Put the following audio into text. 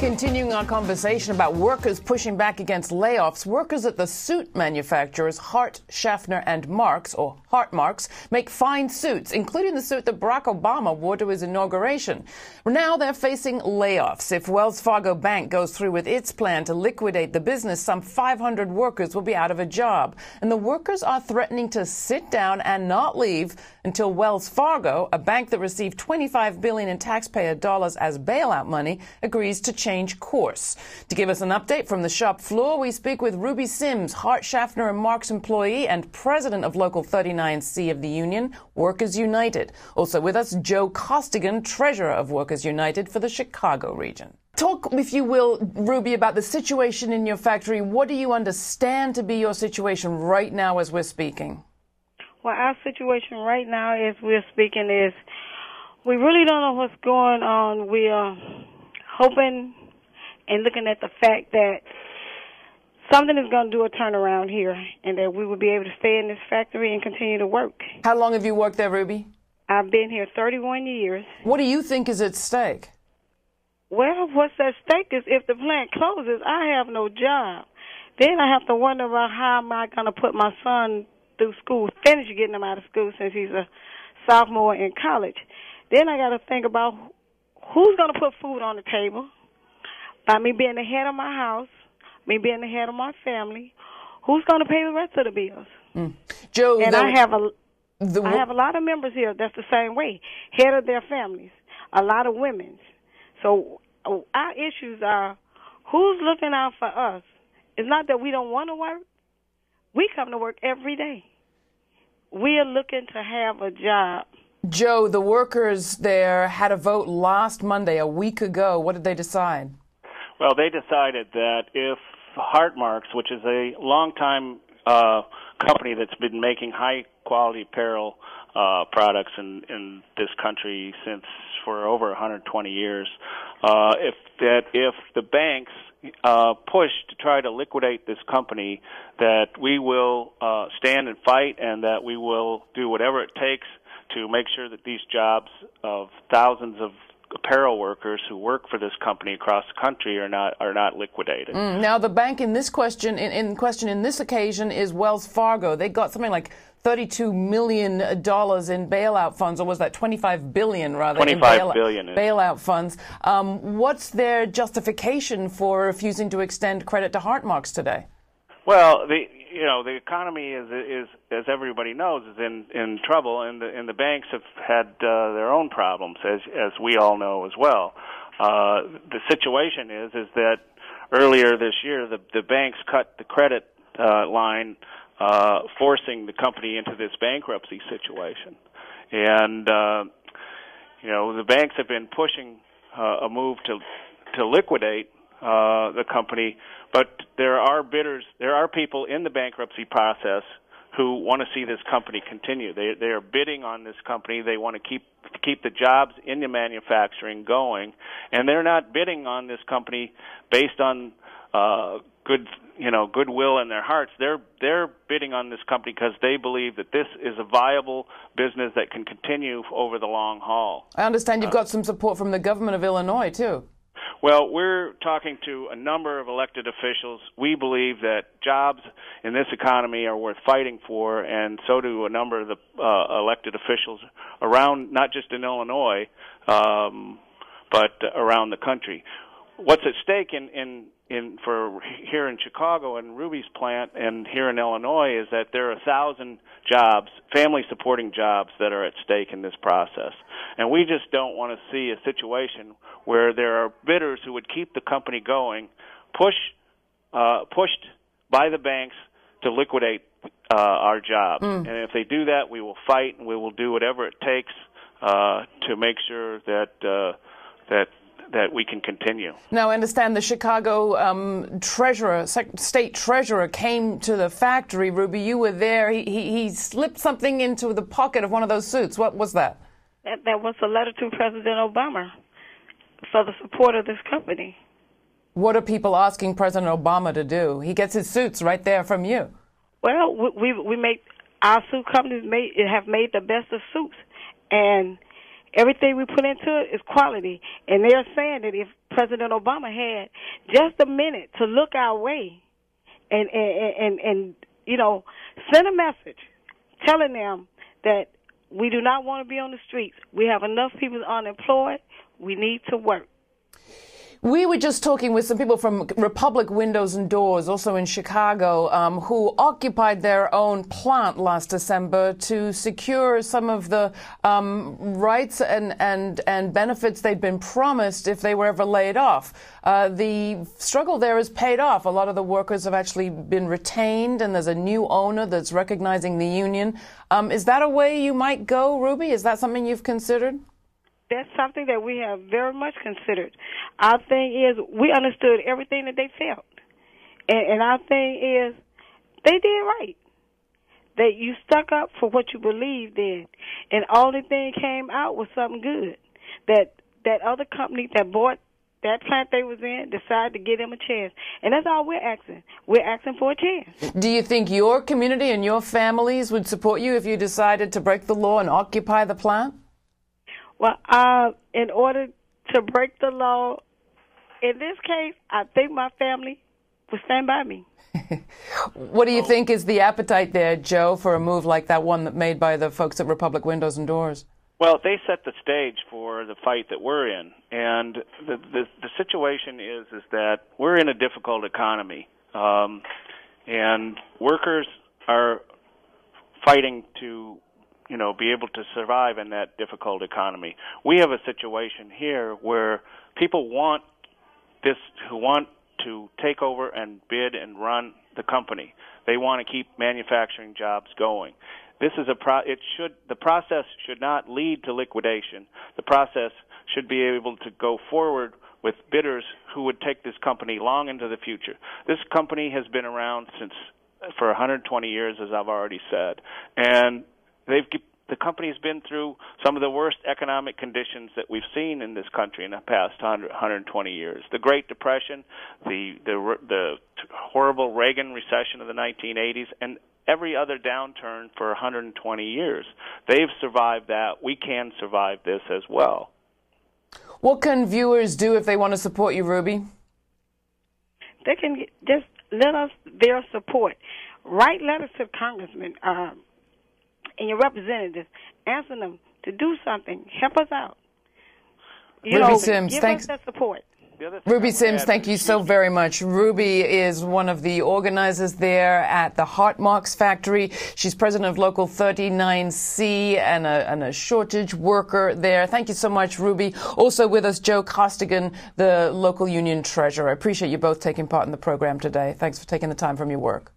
Continuing our conversation about workers pushing back against layoffs, workers at the suit manufacturers Hart, Schaffner and Marx, or Hartmarx, make fine suits, including the suit that Barack Obama wore to his inauguration. Now they're facing layoffs. If Wells Fargo Bank goes through with its plan to liquidate the business, some 500 workers will be out of a job. And the workers are threatening to sit down and not leave until Wells Fargo, a bank that received $25 billion in taxpayer dollars as bailout money, agrees to change course. To give us an update from the shop floor, we speak with Ruby Sims, Hart, Schaffner and Marx employee and president of Local 39C of the union, Workers United. Also with us, Joe Costigan, treasurer of Workers United for the Chicago region. Talk, if you will, Ruby, about the situation in your factory. What do you understand to be your situation right now as we're speaking? Well, our situation right now as we're speaking is we really don't know what's going on. We are hoping and looking at the fact that something is going to do a turnaround here and that we will be able to stay in this factory and continue to work. How long have you worked there, Ruby? I've been here 31 years. What do you think is at stake? Well, what's at stake is if the plant closes, I have no job. Then I have to wonder about how am I going to put my son through school, finish getting him out of school since he's a sophomore in college. Then I got to think about who's going to put food on the table. By me being the head of my house, me being the head of my family, who's going to pay the rest of the bills? Joe, and I have a lot of members here that's the same way, head of their families, a lot of women. So our issues are who's looking out for us. It's not that we don't want to work. We come to work every day. We are looking to have a job. Joe, the workers there had a vote last Monday, a week ago. What did they decide? Well, they decided that if Hartmarx, which is a long-time company that's been making high-quality apparel products in this country for over 120 years, if the banks push to try to liquidate this company, that we will stand and fight, and that we will do whatever it takes to make sure that these jobs of thousands of apparel workers who work for this company across the country are not liquidated. Now, the bank in this question, in this occasion, is Wells Fargo. They got something like $32 million in bailout funds, or was that $25 billion rather? $25 billion bailout funds. What's their justification for refusing to extend credit to Hartmarx today? Well, the economy is as everybody knows is in trouble, and the banks have had their own problems, as we all know as well. The situation is that earlier this year the banks cut the credit line, forcing the company into this bankruptcy situation, and the banks have been pushing a move to liquidate the company. But there are bidders, there are people in the bankruptcy process who want to see this company continue. They are bidding on this company. They want to keep the jobs in the manufacturing going, and they're not bidding on this company based on goodwill in their hearts. They're bidding on this company because they believe that this is a viable business that can continue over the long haul. I understand you've got some support from the government of Illinois too. Well, we're talking to a number of elected officials. We believe that jobs in this economy are worth fighting for, and so do a number of the elected officials around, not just in Illinois, but around the country. What's at stake for here in Chicago and Ruby's plant and here in Illinois is that there are 1,000 jobs, family-supporting jobs, that are at stake in this process. And we just don't want to see a situation where there are bidders who would keep the company going, pushed by the banks to liquidate our jobs. And if they do that, we will fight, and we will do whatever it takes to make sure that we can continue. Now, I understand the Chicago state treasurer came to the factory. Ruby, you were there. He slipped something into the pocket of one of those suits. What was that? That was a letter to President Obama for the support of this company. What are people asking President Obama to do? He gets his suits right there from you. Well, we make our suit companies have made the best of suits, and Everything we put into it is quality. And they're saying that if President Obama had just a minute to look our way and you know, send a message telling them that we do not want to be on the streets. We have enough people unemployed. We need to work. We were just talking with some people from Republic Windows and Doors, also in Chicago, who occupied their own plant last December to secure some of the rights and benefits they'd been promised if they were ever laid off. The struggle there has paid off. A lot of the workers have actually been retained, and there's a new owner that's recognizing the union. Is that a way you might go, Ruby? Is that something you've considered? That's something that we have very much considered. Our thing is we understood everything that they felt. And our thing is they did right. That you stuck up for what you believed in. And all the thing came out was something good. That other company that bought that plant they was in decided to give them a chance. And that's all we're asking. We're asking for a chance. Do you think your community and your families would support you if you decided to break the law and occupy the plant? Well, in order to break the law, in this case, I think my family would stand by me. What do you think is the appetite there, Joe, for a move like that one that made by the folks at Republic Windows and Doors? Well, they set the stage for the fight that we're in, and the situation is that we're in a difficult economy, and workers are fighting to be able to survive in that difficult economy. We have a situation here where people who want to take over and bid and run the company. They want to keep manufacturing jobs going. This is the process should not lead to liquidation. The process should be able to go forward with bidders who would take this company long into the future. This company has been around for 120 years, as I've already said, and the company's been through some of the worst economic conditions that we've seen in this country in the past 120 years. The Great Depression, the horrible Reagan recession of the 1980s, and every other downturn for 120 years. They've survived that. We can survive this as well. What can viewers do if they want to support you, Ruby? They can just let us their support. Write letters to congressmen and your representatives, asking them to do something, help us out. Ruby Sims, give us that support. Ruby Sims, thank you so very much. Ruby is one of the organizers there at the Hartmarx factory. She's president of Local 39C and a shortage worker there. Thank you so much, Ruby. Also with us, Joe Costigan, the local union treasurer. I appreciate you both taking part in the program today. Thanks for taking the time from your work.